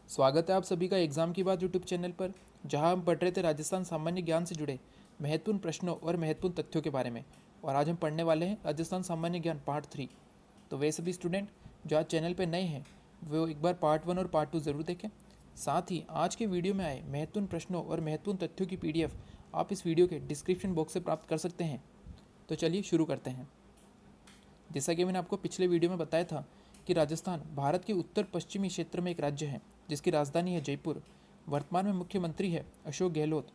स्वागत है आप सभी का एग्जाम की बात यूट्यूब चैनल पर, जहां हम पढ़ रहे थे राजस्थान सामान्य ज्ञान से जुड़े महत्वपूर्ण प्रश्नों और महत्वपूर्ण तथ्यों के बारे में। और आज हम पढ़ने वाले हैं राजस्थान सामान्य ज्ञान पार्ट 3। तो वे सभी स्टूडेंट जो आज चैनल पर नए हैं वो एक बार पार्ट 1 और पार्ट 2 ज़रूर देखें। साथ ही आज के वीडियो में आए महत्वपूर्ण प्रश्नों और महत्वपूर्ण तथ्यों की PDF आप इस वीडियो के डिस्क्रिप्शन बॉक्स से प्राप्त कर सकते हैं। तो चलिए शुरू करते हैं। जैसा कि मैंने आपको पिछले वीडियो में बताया था कि राजस्थान भारत के उत्तर पश्चिमी क्षेत्र में एक राज्य है जिसकी राजधानी है जयपुर। वर्तमान में मुख्यमंत्री है अशोक गहलोत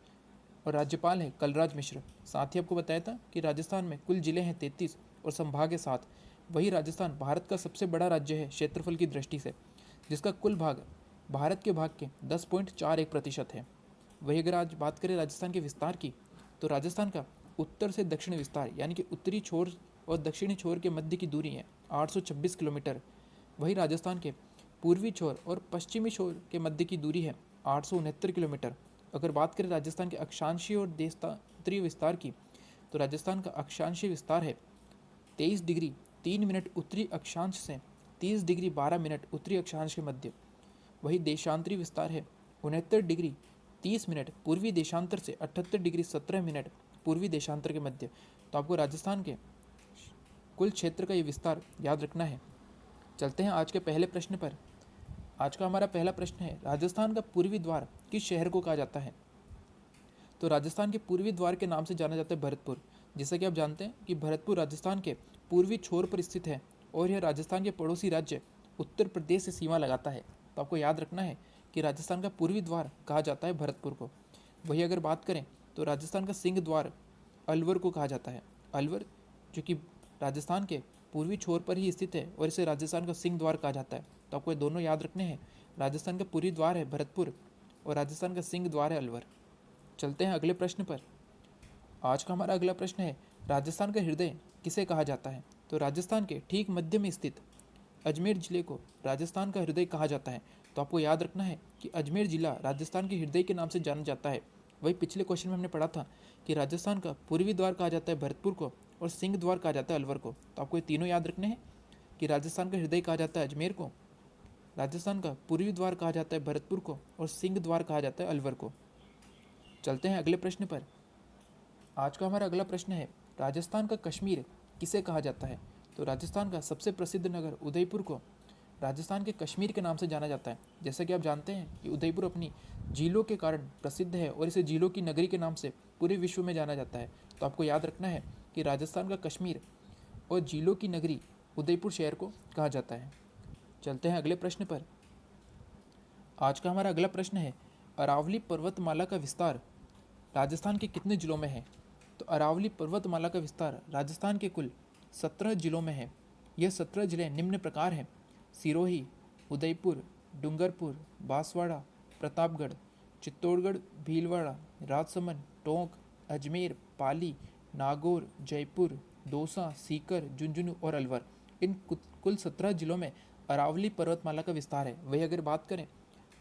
और राज्यपाल है कलराज मिश्र। साथ ही आपको बताया था कि राजस्थान में कुल जिले हैं 33 और संभाग है 7। वही राजस्थान भारत का सबसे बड़ा राज्य है क्षेत्रफल की दृष्टि से, जिसका कुल भाग भारत के भाग के 10.41% है। वही अगर आज बात करें राजस्थान के विस्तार की, तो राजस्थान का उत्तर से दक्षिण विस्तार यानी कि उत्तरी छोर और दक्षिणी छोर के मध्य की दूरी है 826 किलोमीटर। वही राजस्थान के पूर्वी छोर और पश्चिमी छोर के मध्य की दूरी है 869 किलोमीटर। अगर बात करें राजस्थान के अक्षांशीय और देशांतरीय विस्तार की, तो राजस्थान का अक्षांशीय विस्तार है 23 डिग्री 3 मिनट उत्तरी अक्षांश से 30 डिग्री 12 मिनट उत्तरी अक्षांश के मध्य। वही देशांतरीय विस्तार है 69 डिग्री 30 मिनट पूर्वी देशांतर से 78 डिग्री 17 मिनट पूर्वी देशांतर के मध्य। तो आपको राजस्थान के कुल क्षेत्र का ये विस्तार याद रखना है। चलते हैं आज के पहले प्रश्न पर। आज का हमारा पहला प्रश्न है, राजस्थान का पूर्वी द्वार किस शहर को कहा जाता है? तो राजस्थान के पूर्वी द्वार के नाम से जाना जाता है भरतपुर। जैसा कि आप जानते हैं कि भरतपुर राजस्थान के पूर्वी छोर पर स्थित है और यह राजस्थान के पड़ोसी राज्य उत्तर प्रदेश से सीमा लगाता है। तो आपको याद रखना है कि राजस्थान का पूर्वी द्वार कहा जाता है भरतपुर को। वही अगर बात करें तो राजस्थान का सिंह द्वार अलवर को कहा जाता है। अलवर जो कि राजस्थान के पूर्वी छोर पर ही स्थित है और इसे राजस्थान का सिंह द्वार कहा जाता है। तो आपको ये दोनों याद रखने हैं। राजस्थान का पूर्वी द्वार है भरतपुर और राजस्थान का सिंह द्वार है अलवर। चलते हैं अगले प्रश्न पर। आज का हमारा अगला प्रश्न है, राजस्थान का हृदय किसे कहा जाता है? तो राजस्थान के ठीक मध्य में स्थित अजमेर जिले को राजस्थान का हृदय कहा जाता है। तो आपको याद रखना है कि अजमेर जिला राजस्थान के हृदय के नाम से जाना जाता है। वही पिछले क्वेश्चन में हमने पढ़ा था कि राजस्थान का पूर्वी द्वार कहा जाता है भरतपुर को और सिंह द्वार कहा जाता है अलवर को। तो आपको ये तीनों याद रखने हैं कि राजस्थान का हृदय कहा जाता है अजमेर को, राजस्थान का पूर्वी द्वार कहा जाता है भरतपुर को और सिंह द्वार कहा जाता है अलवर को। चलते हैं अगले प्रश्न पर। आज का हमारा अगला प्रश्न है, राजस्थान का कश्मीर किसे कहा जाता है? तो राजस्थान का सबसे प्रसिद्ध नगर उदयपुर को राजस्थान के कश्मीर के नाम से जाना जाता है। जैसा कि आप जानते हैं कि उदयपुर अपनी झीलों के कारण प्रसिद्ध है और इसे झीलों की नगरी के नाम से पूरे विश्व में जाना जाता है। तो आपको याद रखना है कि राजस्थान का कश्मीर और झीलों की नगरी उदयपुर शहर को कहा जाता है। चलते हैं अगले प्रश्न पर। आज का हमारा अगला प्रश्न है, अरावली पर्वतमाला का विस्तार राजस्थान के कितने जिलों में है? तो अरावली पर्वतमाला का विस्तार राजस्थान के कुल 17 जिलों में है। यह 17 जिले निम्न प्रकार हैं: सिरोही, उदयपुर, डूंगरपुर, बांसवाड़ा, प्रतापगढ़, चित्तौड़गढ़, भीलवाड़ा, राजसमंद, टोंक, अजमेर, पाली, नागौर, जयपुर, दौसा, सीकर, झुंझुनू और अलवर। इन कुल 17 जिलों में अरावली पर्वतमाला का विस्तार है। वही अगर बात करें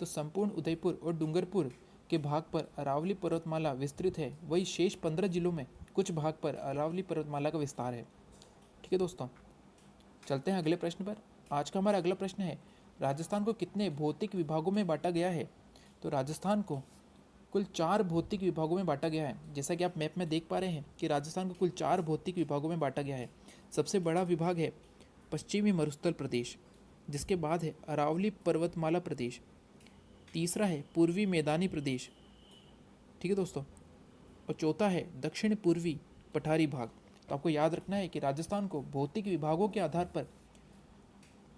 तो संपूर्ण उदयपुर और डूंगरपुर के भाग पर अरावली पर्वतमाला विस्तृत है। वही शेष 15 जिलों में कुछ भाग पर अरावली पर्वतमाला का विस्तार है। ठीक है दोस्तों, चलते हैं अगले प्रश्न पर। आज का हमारा अगला प्रश्न है, राजस्थान को कितने भौतिक विभागों में बांटा गया है? तो राजस्थान को कुल 4 भौतिक विभागों में बांटा गया है। जैसा कि आप मैप में देख पा रहे हैं कि राजस्थान को कुल 4 भौतिक विभागों में बांटा गया है। सबसे बड़ा विभाग है पश्चिमी मरुस्थल प्रदेश, जिसके बाद है अरावली पर्वतमाला प्रदेश, तीसरा है पूर्वी मैदानी प्रदेश, ठीक है दोस्तों, और चौथा है दक्षिण पूर्वी पठारी भाग। तो आपको याद रखना है कि राजस्थान को भौतिक विभागों के आधार पर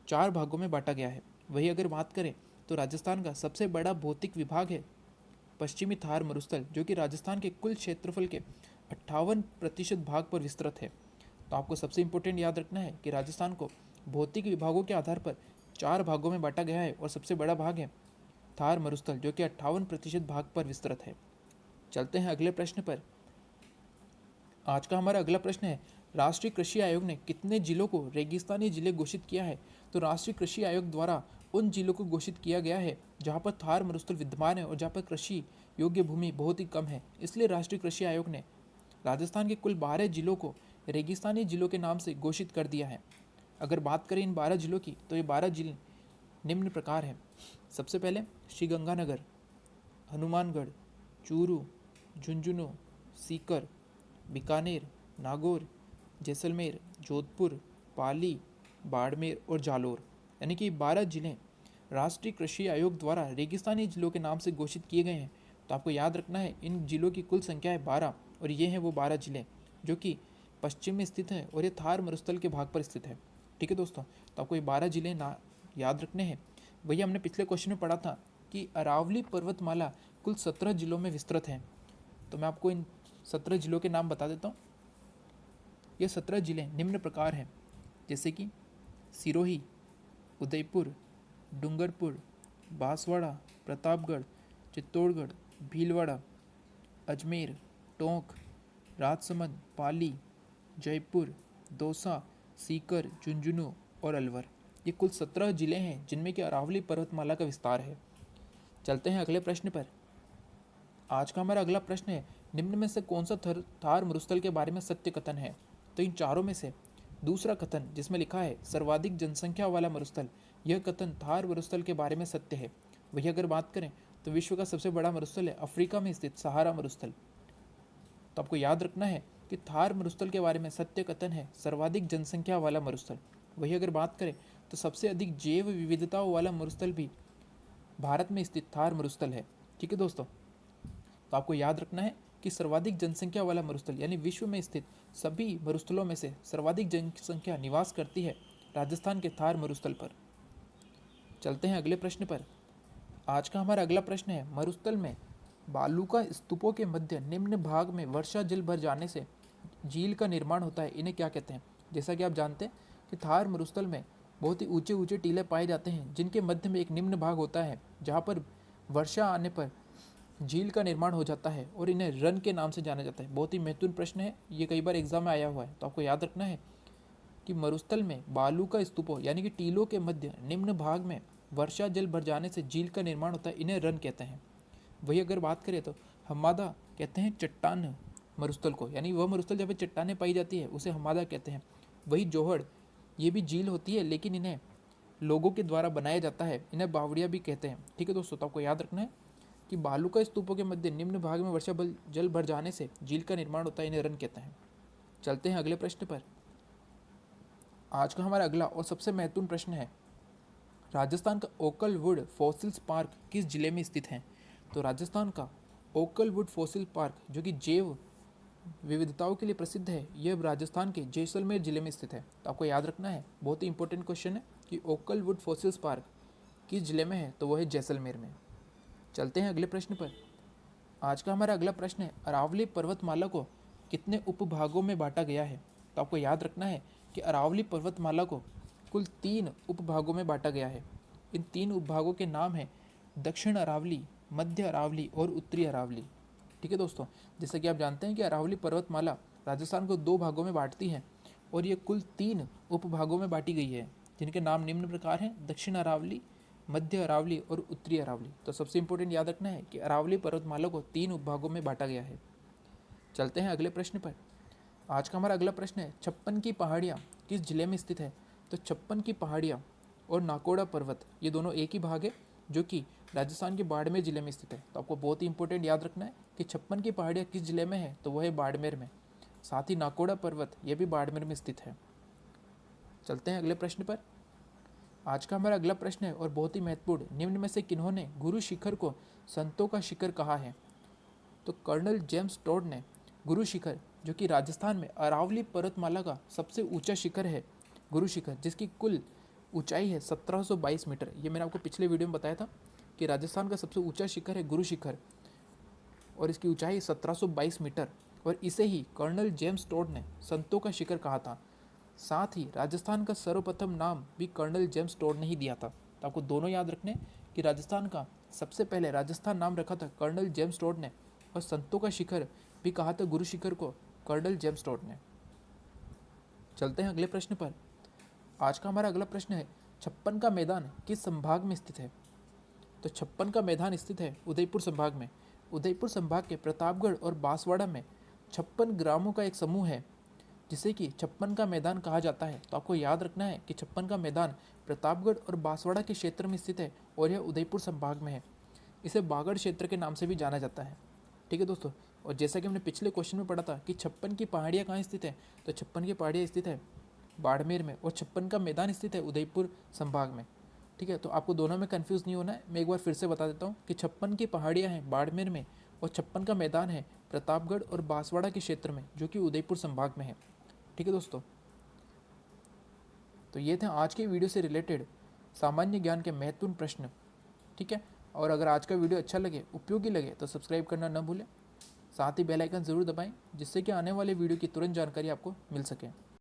4 भागों में बांटा गया है। वही अगर बात करें तो राजस्थान का सबसे बड़ा भौतिक विभाग है पश्चिमी थार मरुस्थल, जो कि राजस्थान के कुल क्षेत्रफल के 58% भाग पर विस्तृत है। तो आपको सबसे इम्पोर्टेंट याद रखना है कि राजस्थान को भौतिक विभागों के आधार पर 4 भागों में बांटा गया है और सबसे बड़ा भाग है थार मरुस्थल, जो कि 58% भाग पर विस्तृत है। चलते हैं अगले प्रश्न पर। आज का हमारा अगला प्रश्न है, राष्ट्रीय कृषि आयोग ने कितने जिलों को रेगिस्तानी जिले घोषित किया है? तो राष्ट्रीय कृषि आयोग द्वारा उन जिलों को घोषित किया गया है जहां पर थार मरुस्थल विद्यमान है और जहां पर कृषि योग्य भूमि बहुत ही कम है। इसलिए राष्ट्रीय कृषि आयोग ने राजस्थान के कुल 12 जिलों को रेगिस्तानी जिलों के नाम से घोषित कर दिया है। अगर बात करें इन 12 जिलों की, तो ये 12 जिले निम्न प्रकार हैं। सबसे पहले श्रीगंगानगर, हनुमानगढ़, चूरू, झुंझुनू, सीकर, बीकानेर, नागौर, जैसलमेर, जोधपुर, पाली, बाड़मेर और जालोर, यानी कि 12 जिले राष्ट्रीय कृषि आयोग द्वारा रेगिस्तानी जिलों के नाम से घोषित किए गए हैं। तो आपको याद रखना है इन जिलों की कुल संख्या है 12 और ये हैं वो 12 जिले जो कि पश्चिम में स्थित हैं और ये थार मरुस्थल के भाग पर स्थित है। ठीक है दोस्तों, तो आपको ये 12 जिले ना याद रखने हैं। वही हमने पिछले क्वेश्चन में पढ़ा था कि अरावली पर्वतमाला कुल 17 जिलों में विस्तृत है। तो मैं आपको इन 17 जिलों के नाम बता देता हूँ। ये 17 जिले निम्न प्रकार हैं, जैसे कि सिरोही, उदयपुर, डूंगरपुर, बांसवाड़ा, प्रतापगढ़, चित्तौड़गढ़, भीलवाड़ा, अजमेर, टोंक, राजसमंद, पाली, जयपुर, दौसा, सीकर, झुंझुनू और अलवर। ये कुल 17 जिले हैं जिनमें कि अरावली पर्वतमाला का विस्तार है। चलते हैं अगले प्रश्न पर। आज का हमारा अगला प्रश्न है, निम्न में से कौन सा थार मरुस्थल के बारे में सत्य कथन है? तो इन चारों में से दूसरा कथन जिसमें लिखा है सर्वाधिक जनसंख्या वाला मरुस्थल, यह कथन थार मरुस्थल के बारे में सत्य है। वही अगर बात करें तो विश्व का सबसे बड़ा मरुस्थल है अफ्रीका में स्थित सहारा मरुस्थल। तो आपको याद रखना है कि थार मरुस्थल के बारे में सत्य कथन है सर्वाधिक जनसंख्या वाला मरुस्थल। वही अगर बात करें तो सबसे अधिक जैव विविधताओं वाला मरुस्थल भी भारत में स्थित थार मरुस्थल है। ठीक है दोस्तों, तो आपको याद रखना है कि सर्वाधिक जनसंख्या वाला मरुस्थल यानी विश्व में स्थित सभी मरुस्थलों में से सर्वाधिक जनसंख्या निवास करती है राजस्थान के थार मरुस्थल पर। चलते हैं अगले प्रश्न पर। आज का हमारा अगला प्रश्न है, मरुस्थल में बालू का स्तूपों के मध्य निम्न भाग में वर्षा जल भर जाने से झील का निर्माण होता है, इन्हें क्या कहते हैं? जैसा कि आप जानते हैं कि थार मरुस्थल में बहुत ही ऊंचे ऊंचे टीले पाए जाते हैं जिनके मध्य में एक निम्न भाग होता है जहाँ पर वर्षा आने पर झील का निर्माण हो जाता है और इन्हें रन के नाम से जाना जाता है। बहुत ही महत्वपूर्ण प्रश्न है, ये कई बार एग्जाम में आया हुआ है। तो आपको याद रखना है कि मरुस्थल में बालू का स्तूपों यानी कि टीलों के मध्य निम्न भाग में वर्षा जल भर जाने से झील का निर्माण होता है, इन्हें रन कहते हैं। वही अगर बात करें तो हमादा कहते हैं चट्टान मरुस्थल को, यानी वह मरुस्थल जब चट्टानें पाई जाती है उसे हमादा कहते हैं। वही जोहड़, ये भी झील होती है लेकिन इन्हें लोगों के द्वारा बनाया जाता है, इन्हें बावड़िया भी कहते हैं। ठीक है दोस्तों, तो आपको याद रखना है कि बालू का स्तूपों के मध्य निम्न भाग में वर्षा जल भर जाने से झील का निर्माण होता है, इन्हें रन कहते हैं। चलते हैं अगले प्रश्न पर। आज का हमारा अगला और सबसे महत्वपूर्ण प्रश्न है, राजस्थान का ओकल वुड फॉसिल्स पार्क किस जिले में स्थित है? तो राजस्थान का ओकल वुड फॉसिल पार्क जो कि जैव विविधताओं के लिए प्रसिद्ध है, यह राजस्थान के जैसलमेर जिले में स्थित है। तो आपको याद रखना है, बहुत ही इंपॉर्टेंट क्वेश्चन है कि ओकल वुड फॉसिल्स पार्क किस जिले में है? तो वह है जैसलमेर में। चलते हैं अगले प्रश्न पर। आज का हमारा अगला प्रश्न है, अरावली पर्वतमाला को कितने उपभागों में बांटा गया है? तो आपको याद रखना है कि अरावली पर्वतमाला को कुल 3 उपभागों में बांटा गया है। इन 3 उपभागों के नाम हैं दक्षिण अरावली, मध्य अरावली और उत्तरी अरावली। ठीक है दोस्तों, जैसे कि आप जानते हैं कि अरावली पर्वतमाला राजस्थान को 2 भागों में बांटती है और ये कुल 3 उपभागों में बांटी गई है जिनके नाम निम्न प्रकार हैं दक्षिण अरावली, मध्य अरावली और उत्तरी अरावली। तो सबसे इंपॉर्टेंट याद रखना है कि अरावली पर्वतमाला को 3 उपभागों में बांटा गया है। चलते हैं अगले प्रश्न पर। आज का हमारा अगला प्रश्न है, 56 की पहाड़ियाँ किस जिले में स्थित है? तो 56 की पहाड़ियाँ और नाकोड़ा पर्वत ये दोनों एक ही भाग है जो कि राजस्थान के बाड़मेर जिले में स्थित है। तो आपको बहुत ही इंपॉर्टेंट याद रखना है कि 56 की पहाड़ियाँ किस जिले में है? तो वह है बाड़मेर में। साथ ही नाकोड़ा पर्वत यह भी बाड़मेर में स्थित है। चलते हैं अगले प्रश्न पर। आज का हमारा अगला प्रश्न है और बहुत ही महत्वपूर्ण, निम्न में से किन्होंने गुरु शिखर को संतों का शिखर कहा है? तो कर्नल जेम्स टोड ने गुरु शिखर जो कि राजस्थान में अरावली पर्वतमाला का सबसे ऊंचा शिखर है, गुरु शिखर जिसकी कुल ऊंचाई है 1722 मीटर। ये मैंने आपको पिछले वीडियो में बताया था कि राजस्थान का सबसे ऊंचा शिखर है गुरु शिखर और इसकी ऊंचाई 1722 मीटर और इसे ही कर्नल जेम्स टोड ने संतों का शिखर कहा था। साथ ही राजस्थान का सर्वप्रथम नाम भी कर्नल जेम्स टोड ने ही दिया था। तो आपको दोनों याद रखने कि राजस्थान का सबसे पहले राजस्थान नाम रखा था कर्नल जेम्स टोड ने और संतों का शिखर भी कहा था गुरु शिखर को कर्नल जेम्स टोड ने। चलते हैं अगले प्रश्न पर। आज का हमारा अगला प्रश्न है, 56 का मैदान किस संभाग में स्थित है? तो 56 का मैदान स्थित है उदयपुर संभाग में। उदयपुर संभाग के प्रतापगढ़ और बांसवाड़ा में 56 ग्रामों का एक समूह है जिसे कि छप्पन का मैदान कहा जाता है। तो आपको याद रखना है कि छप्पन का मैदान प्रतापगढ़ और बांसवाड़ा के क्षेत्र में स्थित है और यह उदयपुर संभाग में है। इसे बागड़ क्षेत्र के नाम से भी जाना जाता है। ठीक है दोस्तों, और जैसा कि हमने पिछले क्वेश्चन में पढ़ा था कि छप्पन की पहाड़ियाँ कहाँ स्थित है, तो छप्पन की पहाड़ियाँ स्थित है बाड़मेर में और छप्पन का मैदान स्थित है उदयपुर संभाग में। ठीक है, तो आपको दोनों में कंफ्यूज नहीं होना है। मैं एक बार फिर से बता देता हूँ कि छप्पन की पहाड़ियाँ हैं बाड़मेर में और छप्पन का मैदान है प्रतापगढ़ और बांसवाड़ा के क्षेत्र में, जो कि उदयपुर संभाग में है। ठीक है दोस्तों, तो ये थे आज के वीडियो से रिलेटेड सामान्य ज्ञान के महत्वपूर्ण प्रश्न। ठीक है, और अगर आज का वीडियो अच्छा लगे, उपयोगी लगे, तो सब्सक्राइब करना न भूलें। साथ ही बेल आइकन ज़रूर दबाएं, जिससे कि आने वाले वीडियो की तुरंत जानकारी आपको मिल सके।